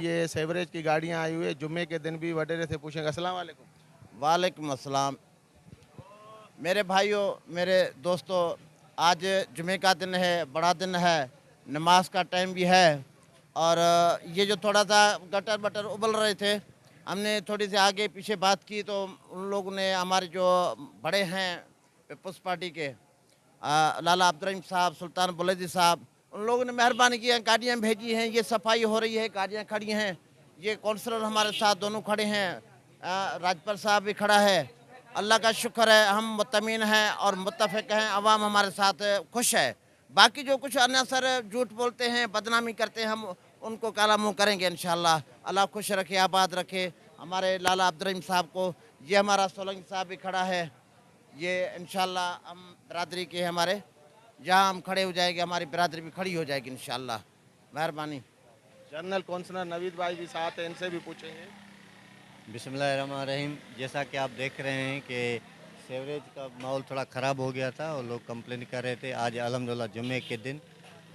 ये सेवरेज की गाड़ियां आई हुई है, जुम्मे के दिन भी वडेरे से पूछेंगे। अस्सलाम वालेकुम। वालेकुम अस्सलाम। मेरे भाइयों, मेरे दोस्तों, आज जुमे का दिन है, बड़ा दिन है, नमाज का टाइम भी है। और ये जो थोड़ा सा गटर बटर उबल रहे थे, हमने थोड़ी सी आगे पीछे बात की तो उन लोगों ने, हमारे जो बड़े हैं पीपल्स पार्टी के, लाला अब्दुल रहीम साहब, सुल्तान बुलंदी साहब, उन लोगों ने मेहरबानी की है, गाड़ियाँ भेजी हैं, ये सफाई हो रही है, गाड़ियाँ खड़ी हैं। ये काउंसलर हमारे साथ दोनों खड़े हैं, राजपाल साहब भी खड़ा है। अल्लाह का शुक्र है, हम मुतमिन हैं और मुत्तफिक हैं, अवाम हमारे साथ खुश है। बाकी जो कुछ अनासर झूठ बोलते हैं, बदनामी करते हैं, हम उनको काला मुँह करेंगे इंशाअल्लाह। अल्लाह खुश रखे, आबाद रखे हमारे लाला अब्दुल रहीम साहब को। ये हमारा सोलंकी साहब भी खड़ा है, ये इंशाअल्लाह हम बरादरी के हमारे, जहाँ हम खड़े हो जाएंगे हमारी बरादरी भी खड़ी हो जाएगी इंशाअल्लाह। मेहरबानी। जनरल काउंसलर नवीद भाई भी साथ हैं, इनसे भी पूछेंगे। बिस्मिल्लाहिर्रहमानिर्रहीम। जैसा कि आप देख रहे हैं कि सेवरेज का माहौल थोड़ा ख़राब हो गया था और लोग कंप्लेन कर रहे थे। आज अल्हम्दुलिल्लाह जुमे के दिन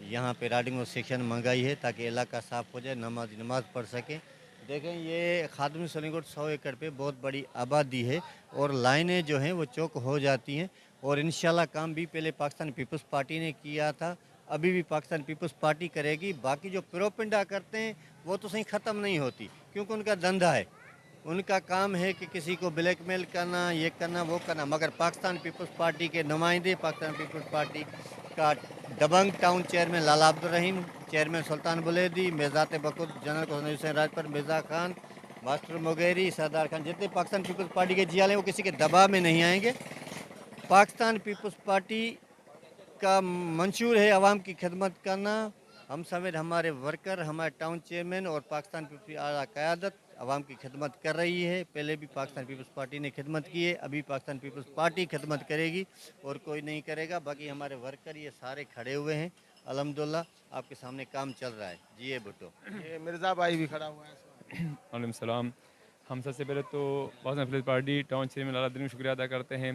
यहाँ पे राइडिंग और सेक्शन मंगाई है ताकि इलाका साफ़ हो जाए, नमाज पढ़ सकें। देखें, ये खादिम सलीकोट 100 एकड़ पे बहुत बड़ी आबादी है और लाइनें जो हैं वो चौक हो जाती हैं। और इंशाल्लाह काम भी पहले पाकिस्तान पीपल्स पार्टी ने किया था, अभी भी पाकिस्तान पीपल्स पार्टी करेगी। बाकी जो प्रोपेगेंडा करते हैं वो तो सही ख़त्म नहीं होती, क्योंकि उनका धंधा है, उनका काम है कि किसी को ब्लैकमेल करना, ये करना, वो करना। मगर पाकिस्तान पीपल्स पार्टी के नुमाइंदे, पाकिस्तान पीपल्स पार्टी का दबंग टाउन चेयरमैन लाला अब्दुल रहीम, चेयरमैन सुल्तान बुलैदी, मिर्ज़ात बकुत, general Hussain Rajput, Mirza Khan, master Mugeri, Sardar Khan, जितने पाकिस्तान पीपल्स पार्टी के जियाले वो किसी के दबाव में नहीं आएंगे। पाकिस्तान पीपल्स पार्टी का मंशूर है आवाम की खिदमत करना। हम समेत हमारे वर्कर, हमारे टाउन चेयरमैन और पाकिस्तान पीपल्स आला क़यादत आवाम की खिदमत कर रही है। पहले भी पाकिस्तान पीपल्स पार्टी ने खिदमत की है, अभी पाकिस्तान पीपल्स पार्टी खिदमत करेगी और कोई नहीं करेगा। बाकी हमारे वर्कर ये सारे खड़े हुए हैं, अल्हम्दुलिल्लाह आपके सामने काम चल रहा है। जी ये भुट्टो। ये मिर्ज़ा भाई भी खड़ा हुआ है। वालेकुम सलाम। हम सबसे पहले तो Pakistan peoples party town chairman Lala Abdul Rahim शुक्रिया अदा करते हैं,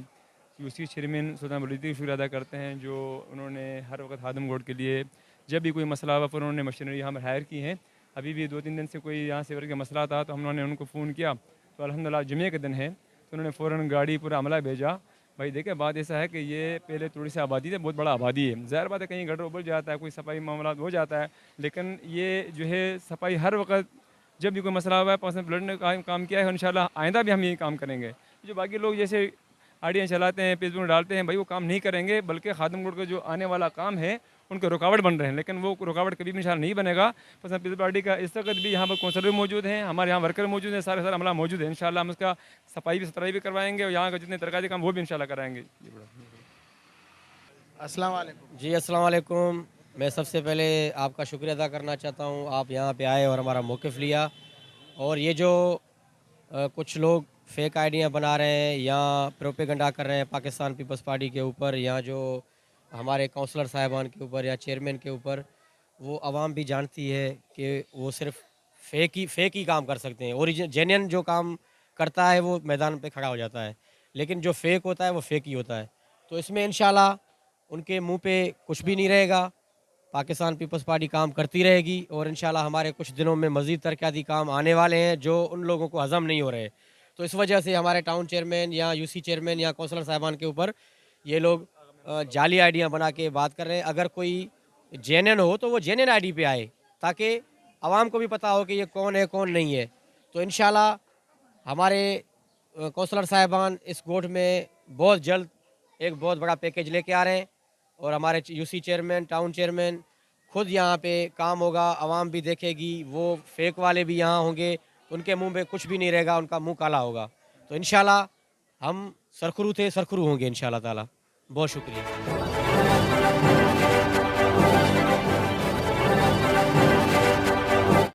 यूसी चेयरमैन सुल्तान बुलंदी का शुक्रिया अदा करते हैं, जो उन्होंने हर वक्त खादिम गोड के लिए जब भी कोई मसला हुआ फिर उन्होंने मशीनरी यहाँ पर हायर की हैं। अभी भी 2-3 दिन से कोई यहाँ से वर्ग का मसला था तो हमने उनको फ़ोन किया तो अल्हम्दुलिल्लाह जुमे के दिन है तो उन्होंने फ़ौरन गाड़ी पूरा अमला भेजा। भाई देखें, बात ऐसा है कि ये पहले थोड़ी सी आबादी है, बहुत बड़ा आबादी है, ज़ाहिर बात है कहीं गटर उबल जाता है, कोई सफाई मामला हो जाता है, लेकिन ये जो है सफाई हर वक्त जब भी कोई मसला हुआ है पाकिस्तान ब्लड ने काम किया है, इंशाल्लाह आइंदा भी हम यही काम करेंगे। जो बाकी लोग जैसे आइडिया चलाते हैं, फेसबुक में डालते हैं, भाई वो काम नहीं करेंगे, बल्कि खादिम गुड का जो आने वाला काम है उनके रुकावट बन रहे हैं, लेकिन वो रुकावट कभी भी इंशाल्लाह नहीं बनेगा। पाकिस्तान पीपल्स पार्टी का इस वक्त भी यहाँ पर काउंसलर भी मौजूद हैं, हमारे यहाँ वर्कर मौजूद हैं, सारे अमला मौजूद है। इंशाल्लाह हम उसका सफाई भी सुथराई भी करवाएंगे और यहाँ का जितने तरक्की काम वो भी इंशाल्लाह कराएंगे। अस्सलाम वालेकुम। जी अस्सलाम वालेकुम। मैं सबसे पहले आपका शुक्रिया अदा करना चाहता हूँ, आप यहाँ पे आए और हमारा मौक़िफ़ लिया। और ये जो कुछ लोग फेक आइडिया बना रहे हैं या प्रोपेगेंडा कर रहे हैं पाकिस्तान पीपल्स पार्टी के ऊपर या जो हमारे काउंसलर साहिबान के ऊपर या चेयरमैन के ऊपर, वो आवाम भी जानती है कि वो सिर्फ फेक ही काम कर सकते हैं। ओरिजिनल जेन्युइन जो काम करता है वो मैदान पे खड़ा हो जाता है, लेकिन जो फेक होता है वो फेक ही होता है। तो इसमें इंशाल्लाह उनके मुंह पे कुछ भी नहीं रहेगा, पाकिस्तान पीपल्स पार्टी काम करती रहेगी और इंशाल्लाह हमारे कुछ दिनों में मज़ीद तरक्याती काम आने वाले हैं जो उन लोगों को हज़म नहीं हो रहे। तो इस वजह से हमारे टाउन चेयरमैन या यूसी चेयरमैन या काउंसलर साहिबान के ऊपर ये लोग जाली आइडियाँ बना के बात कर रहे हैं। अगर कोई जेन्युइन हो तो वो जेन्युइन आईडी पे आए, ताकि आवाम को भी पता हो कि ये कौन है कौन नहीं है। तो इंशाल्लाह हमारे काउंसलर साहिबान इस गोठ में बहुत जल्द एक बहुत बड़ा पैकेज लेके आ रहे हैं और हमारे यूसी चेयरमैन, टाउन चेयरमैन खुद यहाँ पे काम होगा, आवाम भी देखेगी, वो फेक वाले भी यहाँ होंगे, उनके मुंह में कुछ भी नहीं रहेगा, उनका मुंह काला होगा। तो इंशाल्लाह हम सरखरू थे, सरखरू होंगे इंशाल्लाह ताला। बहुत शुक्रिया।